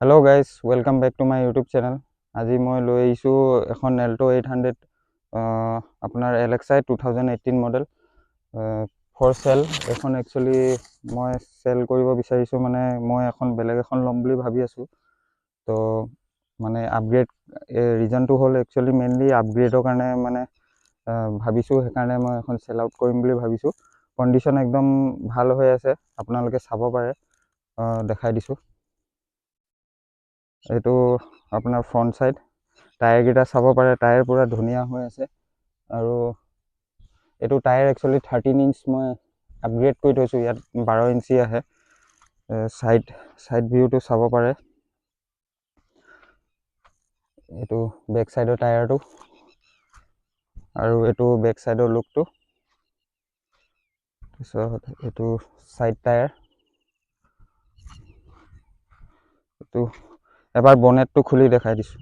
Hello' guys, welcome back to my YouTube channel. আজি মই লৈ আহিছোঁ এখন এল্টো 800 আপোনাৰ LXi 2018 মডেল ফৰ চেল। এখন একচুৱেলি মই চেল কৰিব বিচাৰিছোঁ, মানে মই এখন বেলেগ এখন ল'ম বুলি ভাবি আছোঁ। তো মানে আপগ্ৰেড ৰিজনটো হ'ল একচুৱেলি মেইনলি আপগ্ৰেডৰ কাৰণে মানে ভাবিছোঁ, সেইকাৰণে মই এখন চেল আউট কৰিম বুলি ভাবিছোঁ। কণ্ডিশ্যন একদম ভাল হৈ আছে, আপোনালোকে চাব পাৰে, দেখাই দিছোঁ। এইটো আপোনাৰ ফ্ৰণ্ট চাইড টায়াৰকেইটা চাব পাৰে, টায়াৰ পূৰা ধুনীয়া হৈ আছে। আৰু এইটো টায়াৰ একচুৱেলি 13 ইঞ্চ মই আপগ্ৰেড কৰি থৈছোঁ, ইয়াত 12 ইঞ্চি আহে। চাইড ভিউটো চাব পাৰে। এইটো বেক চাইডৰ টায়াৰটো, আৰু এইটো বেক চাইডৰ লুকটো। তাৰপিছত এইটো চাইড টায়াৰ। এইটো এবাৰ বনেটটো খুলি দেখাই দিছোঁ।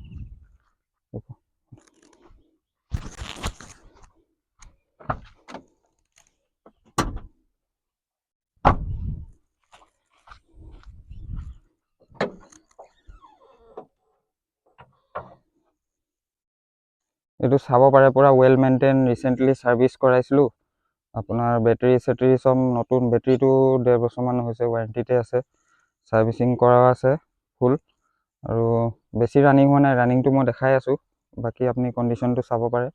এইটো চাব পাৰে, পূৰা ৱেল মেইনটেইন, ৰিচেণ্টলি ছাৰ্ভিচ কৰাইছিলোঁ। আপোনাৰ বেটেৰী চেটেৰী চব নতুন, বেটেৰীটো 1.5 বছৰমান হৈছে, ৱাৰেণ্টিতে আছে। ছাৰ্ভিচিং কৰা আছে ফুল, আৰু বেছি ৰানিং হোৱা নাই, ৰানিংটো মই দেখাই আছোঁ। বাকী আপুনি কণ্ডিশ্যনটো চাব পাৰে।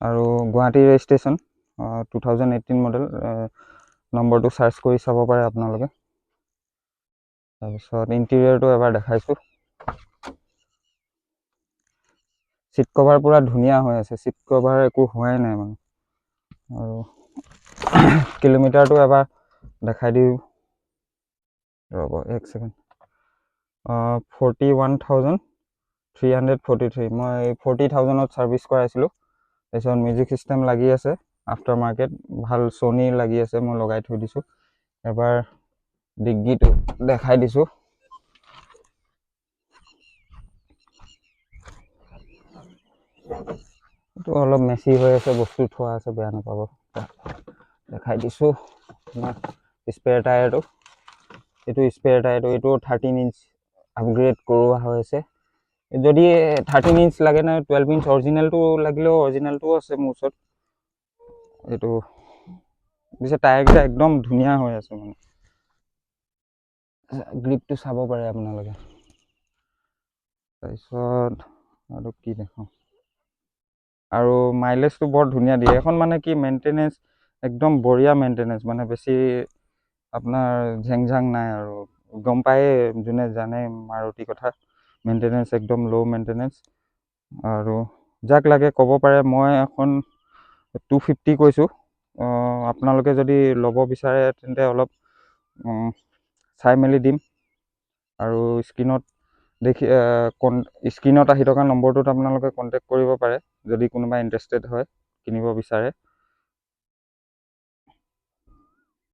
আৰু গুৱাহাটী ৰেজিষ্ট্ৰেশ্যন 2018 মডেল, নম্বৰটো চাৰ্চ কৰি চাব পাৰে আপোনালোকে। তাৰপিছত ইণ্টেৰিয়ৰটো এবাৰ দেখাইছোঁ। চিট কভাৰ পূৰা ধুনীয়া হৈ আছে, চিট কভাৰ একো হোৱাই নাই মানে। আৰু কিলোমিটাৰটো এবাৰ দেখাই দিওঁ, ৰ'ব 1 ছেকেণ্ড। 41,343, মই 40,000ত ছাৰ্ভিচ কৰাইছিলোঁ। তাৰপিছত মিউজিক চিষ্টেম লাগি আছে, আফটাৰ মাৰ্কেট ভাল ছনীৰ লাগি আছে, মই লগাই থৈ দিছোঁ। এবাৰ ডিগ্গিটো দেখাই দিছোঁ। এইটো অলপ মেচি হৈ আছে, বস্তু থোৱা আছে, বেয়া নাপাব। দেখাই দিছোঁ স্পেয়াৰ টায়াৰটো। এইটো স্পেয়াৰ টায়াৰটো, এইটো 13 ইঞ্চ আপগ্ৰেড কৰোৱা হৈছে। যদি 13 ইঞ্চ লাগে নে 12 ইঞ্চ অৰিজিনেলটো লাগিলেও অৰিজিনেলটোও আছে মোৰ ওচৰত। এইটো পিছে টায়াৰকেইটা একদম ধুনীয়া হৈ আছে, মানে গ্ৰিপটো চাব পাৰে আপোনালোকে। তাৰপিছত আৰু কি দেখাওঁ, আৰু মাইলেজটো বৰ ধুনীয়া দিয়ে। এখন মানে কি মেইনটেনেঞ্চ একদম বঢ়িয়া মেইনটেনেঞ্চ, মানে বেছি আপোনাৰ ঝেংঝাং নাই। আৰু গম পায়েই, যোনে জানে মাৰুতি কথা, মেইনটেনেঞ্চ একদম ল' মেইনটেনেঞ্চ। আৰু যাক লাগে ক'ব পাৰে, মই এখন 250 কৈছোঁ। আপোনালোকে যদি ল'ব বিচাৰে তেন্তে অলপ চাই মেলি দিম। আৰু স্ক্ৰীনত আহি থকা নম্বৰটোত আপোনালোকে কণ্টেক্ট কৰিব পাৰে, যদি কোনোবা ইণ্টাৰেষ্টেড হয়, কিনিব বিচাৰে।